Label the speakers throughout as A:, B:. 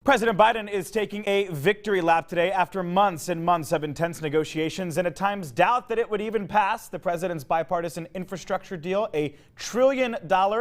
A: President Biden is taking a victory lap today after months and months of intense negotiations and at times doubt that it would even pass. The president's bipartisan infrastructure deal, a $1 trillion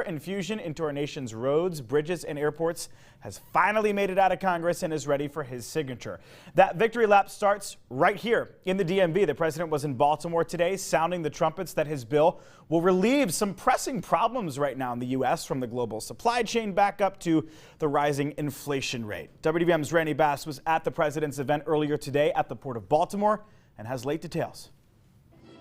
A: infusion into our nation's roads, bridges, and airports, has finally made it out of Congress and is ready for his signature. That victory lap starts right here in the DMV. The president was in Baltimore today, sounding the trumpets that his bill will relieve some pressing problems right now in the U.S., from the global supply chain back up to the rising inflation rate. WDVM's Randy Bass was at the president's event earlier today at the Port of Baltimore and has late details.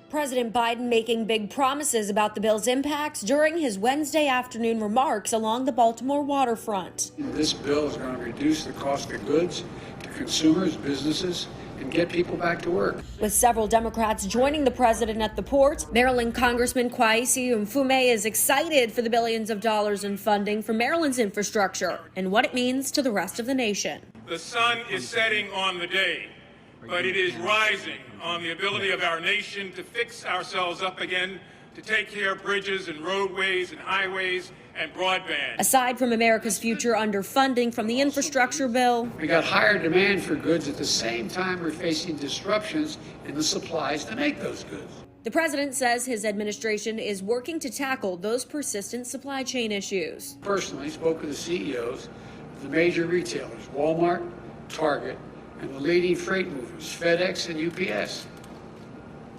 B: President Biden making big promises about the bill's impacts during his Wednesday afternoon remarks along the Baltimore waterfront.
C: This bill is going to reduce the cost of goods to consumers, businesses, and get people back to work.
B: With several Democrats joining the president at the port, Maryland Congressman Kweisi Mfume is excited for the billions of dollars in funding for Maryland's infrastructure and what it means to the rest of the nation.
D: The sun is setting on the day, but it is rising on the ability of our nation to fix ourselves up again, to take care of bridges and roadways and highways and broadband.
B: Aside from America's future underfunding from the infrastructure bill,
C: we got higher demand for goods at the same time we're facing disruptions in the supplies to make those goods.
B: The president says his administration is working to tackle those persistent supply chain issues.
C: Personally, spoke with the CEOs of the major retailers, Walmart, Target, and the leading freight movers, FedEx and UPS.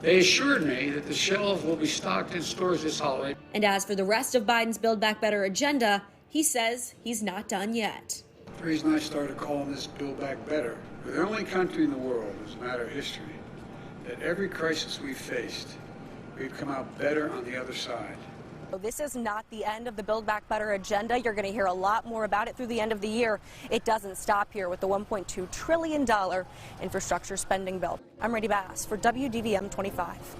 C: They assured me that the shelves will be stocked in stores this holiday.
B: And as for the rest of Biden's Build Back Better agenda, he says he's not done yet.
C: The reason I started calling this Build Back Better, we're the only country in the world, as a matter of history, that every crisis we've faced, we've come out better on the other side.
E: This is not the end of the Build Back Better agenda. You're going to hear a lot more about it through the end of the year. It doesn't stop here with the $1.2 trillion infrastructure spending bill. I'm Randy Bass for WDVM 25.